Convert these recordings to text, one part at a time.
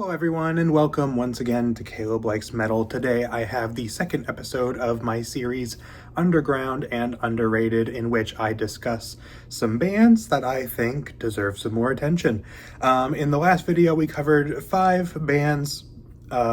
Hello everyone and welcome once again to Caleb Likes Metal. Today I have the second episode of my series Underground and Underrated, in which I discuss some bands that I think deserve some more attention. In the last video we covered 5 bands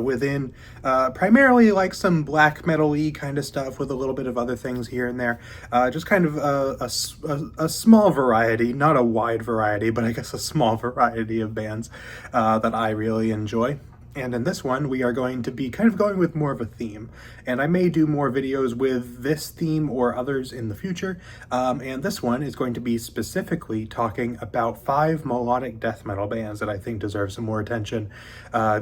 within primarily like some black metal-y kind of stuff with a little bit of other things here and there. Just kind of a small variety, not a wide variety, but I guess a small variety of bands that I really enjoy. And in this one, we are going to be kind of going with more of a theme. And I may do more videos with this theme or others in the future. And this one is going to be specifically talking about 5 melodic death metal bands that I think deserve some more attention.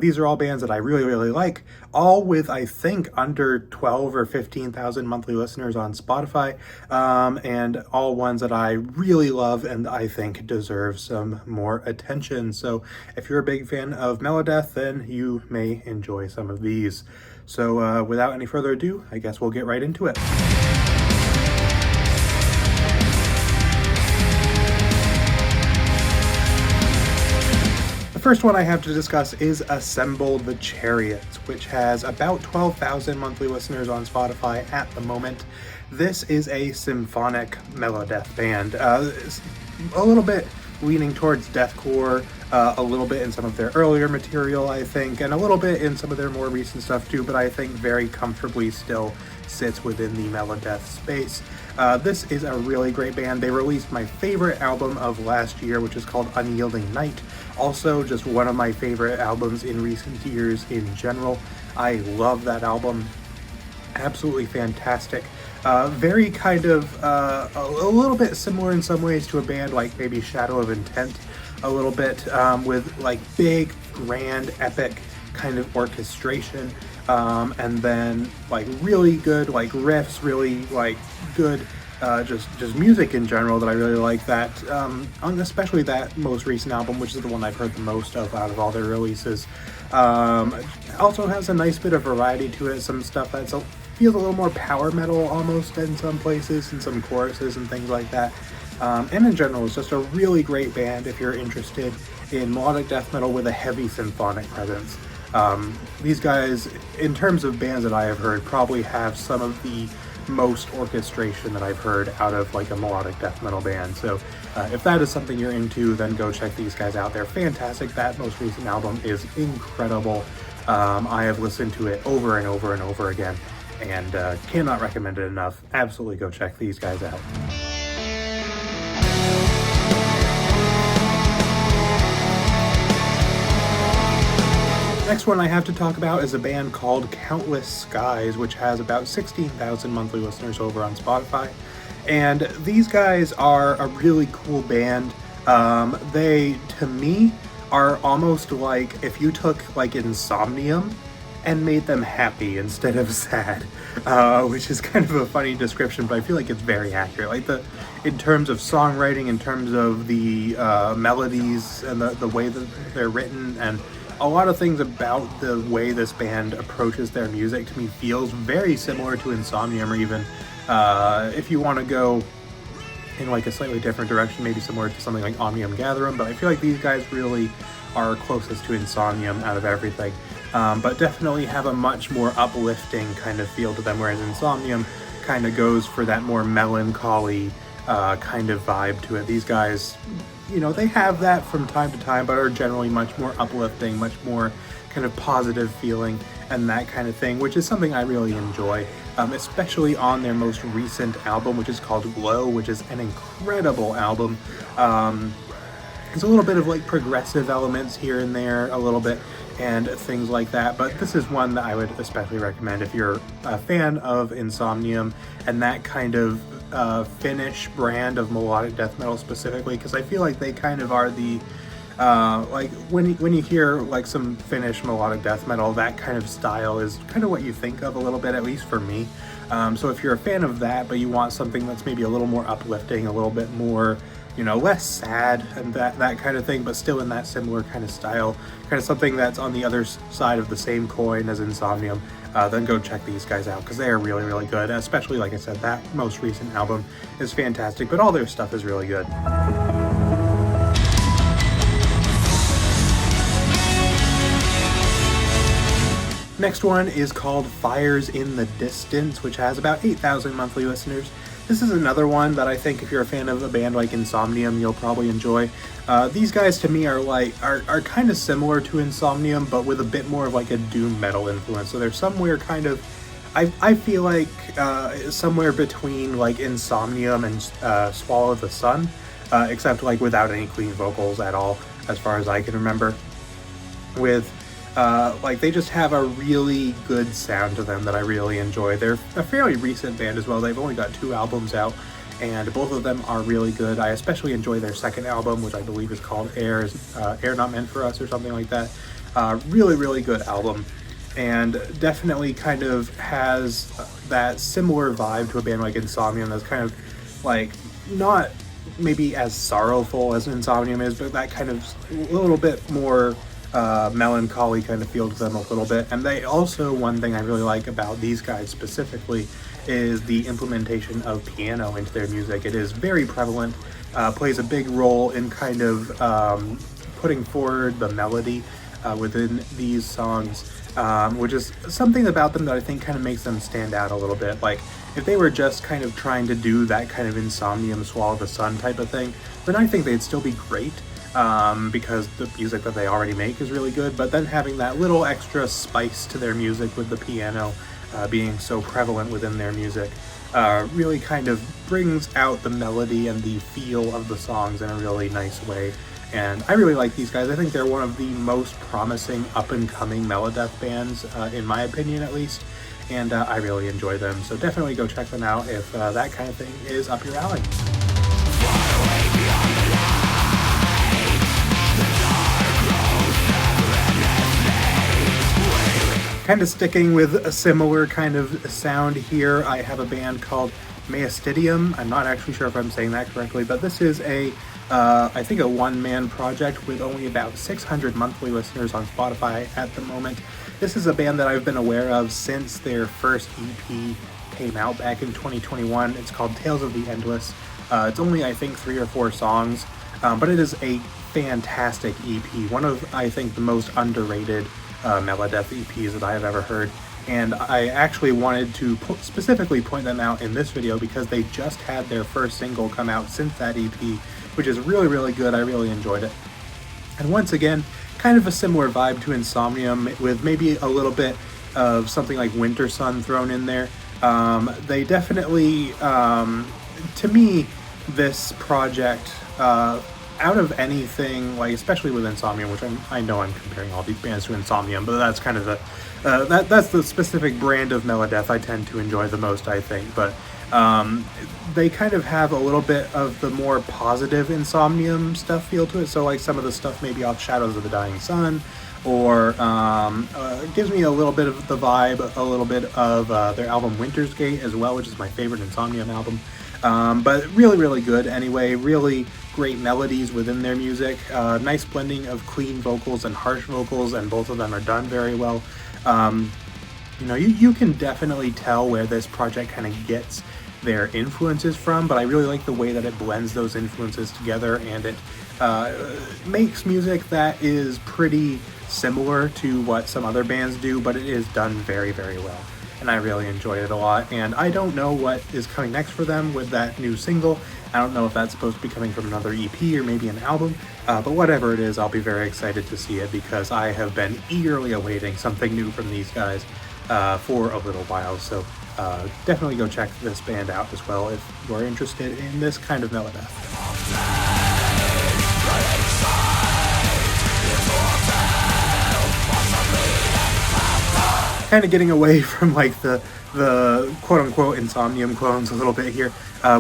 These are all bands that I really like, all with, I think, under 12 or 15,000 monthly listeners on Spotify, and all ones that I really love and I think deserve some more attention. So if you're a big fan of Melodeath, then you may enjoy some of these. So without any further ado, I guess we'll get right into it. The first one I have to discuss is Assemble the Chariots, which has about 12,000 monthly listeners on Spotify at the moment. This is a symphonic melodeath band, a little bit leaning towards deathcore, a little bit in some of their earlier material, I think, and a little bit in some of their more recent stuff too, but I think very comfortably still sits within the melodeath space. This is a really great band. They released my favorite album of last year, which is called Unyielding Night. Also, just one of my favorite albums in recent years in general. I love that album. Absolutely fantastic. Very kind of a little bit similar in some ways to a band like maybe Shadow of Intent, a little bit, with like big, grand, epic kind of orchestration, and then like really good like riffs, really like good just music in general that I really like. That especially that most recent album, which is the one I've heard the most of out of all their releases. Also has a nice bit of variety to it. Some stuff that's feels a little more power metal almost in some places, and some choruses and things like that. And in general, it's just a really great band if you're interested in melodic death metal with a heavy symphonic presence. These guys, in terms of bands that I have heard, probably have some of the most orchestration that I've heard out of like a melodic death metal band. So if that is something you're into, then go check these guys out. They're fantastic. That most recent album is incredible. I have listened to it over and over and over again, and cannot recommend it enough. Absolutely go check these guys out. Next one I have to talk about is a band called Countless Skies, which has about 16,000 monthly listeners over on Spotify. And these guys are a really cool band. They, to me, are almost like if you took like Insomnium and made them happy instead of sad, which is kind of a funny description, but I feel like it's very accurate. Like in terms of songwriting, in terms of the melodies and the way that they're written, and a lot of things about the way this band approaches their music to me feels very similar to Insomnium, or even if you want to go in like a slightly different direction, maybe similar to something like Omnium Gatherum, but I feel like these guys really are closest to Insomnium out of everything. But definitely have a much more uplifting kind of feel to them, whereas Insomnium kind of goes for that more melancholy kind of vibe to it. These guys, you know, they have that from time to time, but are generally much more uplifting, much more kind of positive feeling and that kind of thing, which is something I really enjoy, especially on their most recent album, which is called Glow, which is an incredible album. There's a little bit of like progressive elements here and there, a little bit, and things like that, but this is one that I would especially recommend if you're a fan of Insomnium and that kind of Finnish brand of melodic death metal specifically, because I feel like they kind of are the like when you hear like some Finnish melodic death metal, that kind of style is kind of what you think of a little bit, at least for me. So if you're a fan of that, but you want something that's maybe a little more uplifting, a little bit more, you know, less sad and that kind of thing, but still in that similar kind of style, kind of something that's on the other side of the same coin as Insomnium, then go check these guys out, because they are really good. Especially, like I said, that most recent album is fantastic, but all their stuff is really good. Next one is called Fires in the Distance, which has about 8,000 monthly listeners. This is another one that I think if you're a fan of a band like Insomnium, you'll probably enjoy. These guys to me are kind of similar to Insomnium, but with a bit more of like a doom metal influence. So they're somewhere kind of, I feel like somewhere between like Insomnium and Swallow the Sun, except like without any clean vocals at all, as far as I can remember. With like they just have a really good sound to them that I really enjoy. They're a fairly recent band as well. They've only got 2 albums out, and both of them are really good. I especially enjoy their second album, which I believe is called Air Not Meant for Us or something like that. Really, really good album, and definitely kind of has that similar vibe to a band like Insomnium that's kind of like not maybe as sorrowful as Insomnium is, but that kind of a little bit more melancholy kind of feel to them a little bit. And they also, one thing I really like about these guys specifically is the implementation of piano into their music. It is very prevalent, plays a big role in kind of putting forward the melody within these songs, which is something about them that I think kind of makes them stand out a little bit. Like if they were just kind of trying to do that kind of Insomnium, Swallow the Sun type of thing, then I think they'd still be great. Because the music that they already make is really good, but then having that little extra spice to their music with the piano being so prevalent within their music really kind of brings out the melody and the feel of the songs in a really nice way. And I really like these guys. I think they're one of the most promising up-and-coming Melodeath bands, in my opinion at least, and I really enjoy them. So definitely go check them out if that kind of thing is up your alley. Kind of sticking with a similar kind of sound here, I have a band called Maestidium. I'm not actually sure if I'm saying that correctly, but this is I think a one-man project with only about 600 monthly listeners on Spotify at the moment. This is a band that I've been aware of since their first EP came out back in 2021. It's called Tales of the Endless. It's only, I think, 3 or 4 songs, but it is a fantastic EP. One of, I think, the most underrated Melodeath EPs that I have ever heard, and I actually wanted to specifically point them out in this video because they just had their first single come out since that EP, which is really, really good. I really enjoyed it. And once again, kind of a similar vibe to Insomnium with maybe a little bit of something like Winter Sun thrown in there. They definitely, to me, this project, out of anything, like especially with Insomnium, which I know I'm comparing all these bands to Insomnium, but that's kind of that's the specific brand of Melodeath I tend to enjoy the most, I think. But they kind of have a little bit of the more positive Insomnium stuff feel to it. So like some of the stuff maybe off Shadows of the Dying Sun, or gives me a little bit of the vibe, a little bit of their album Winter's Gate as well, which is my favorite Insomnium album. But really, really good anyway. Really great melodies within their music. Nice blending of clean vocals and harsh vocals, and both of them are done very well. You know, you can definitely tell where this project kind of gets their influences from, but I really like the way that it blends those influences together, and it makes music that is pretty similar to what some other bands do, but it is done very, very well. And I really enjoyed it a lot, and I don't know what is coming next for them with that new single. I don't know if that's supposed to be coming from another EP or maybe an album, but whatever it is, I'll be very excited to see it because I have been eagerly awaiting something new from these guys for a little while. So definitely go check this band out as well if you're interested in this kind of Melodeath. Kind of getting away from like the quote-unquote Insomnium clones a little bit here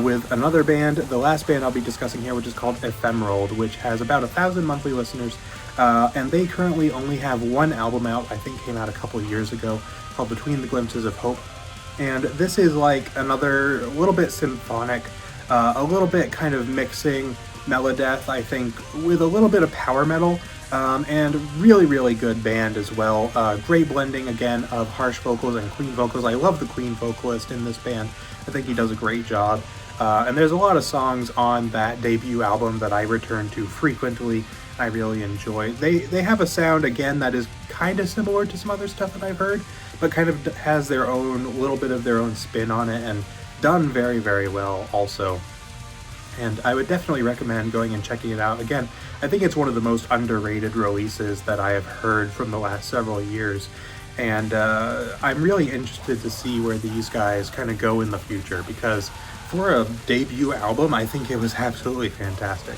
with another band, the last band I'll be discussing here, which is called Ephemerald, which has about 1,000 monthly listeners, and they currently only have one album out, I think came out a couple years ago, called Between the Glimpses of Hope. And this is like another little bit symphonic, a little bit kind of mixing Melodeath, I think, with a little bit of power metal. And really, really good band as well. Great blending, again, of harsh vocals and clean vocals. I love the clean vocalist in this band. I think he does a great job. And there's a lot of songs on that debut album that I return to frequently. I really enjoy. They have a sound, again, that is kind of similar to some other stuff that I've heard, but kind of has their own, little bit of their own spin on it, and done very, very well also. And I would definitely recommend going and checking it out. Again, I think it's one of the most underrated releases that I have heard from the last several years. And I'm really interested to see where these guys kind of go in the future, because for a debut album, I think it was absolutely fantastic.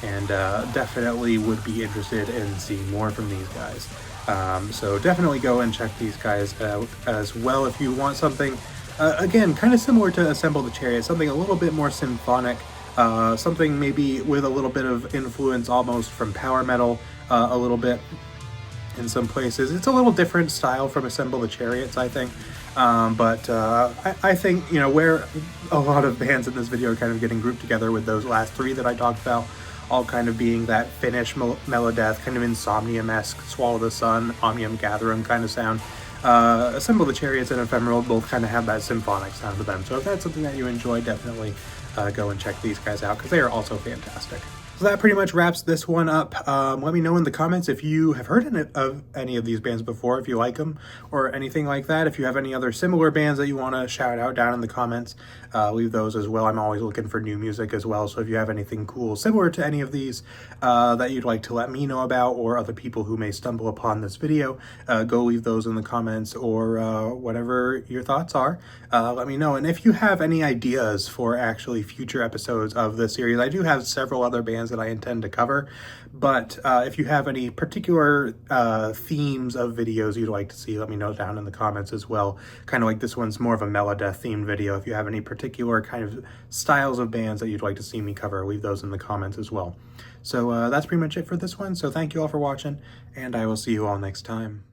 And definitely would be interested in seeing more from these guys. So definitely go and check these guys out as well if you want something, again, kind of similar to Assemble the Chariot, something a little bit more symphonic, something maybe with a little bit of influence almost from power metal, a little bit in some places. It's a little different style from Assemble the Chariots, I think. But I think, you know, where a lot of bands in this video are kind of getting grouped together with those last three that I talked about, all kind of being that Finnish Melodeath, kind of Insomnium-esque, Swallow the Sun, Omnium Gatherum kind of sound. Assemble the Chariots and Ephemeral both kind of have that symphonic sound to them. So if that's something that you enjoy, definitely go and check these guys out, because they are also fantastic. So that pretty much wraps this one up. Let me know in the comments if you have heard of any of these bands before, if you like them or anything like that. If you have any other similar bands that you want to shout out down in the comments, leave those as well. I'm always looking for new music as well. So if you have anything cool similar to any of these that you'd like to let me know about, or other people who may stumble upon this video, go leave those in the comments, or whatever your thoughts are. Let me know. And if you have any ideas for actually future episodes of this series, I do have several other bands that I intend to cover, but if you have any particular themes of videos you'd like to see, let me know down in the comments as well. Kind of like this one's more of a Melodeath themed video. If you have any particular kind of styles of bands that you'd like to see me cover, leave those in the comments as well. So that's pretty much it for this one. So thank you all for watching, and I will see you all next time.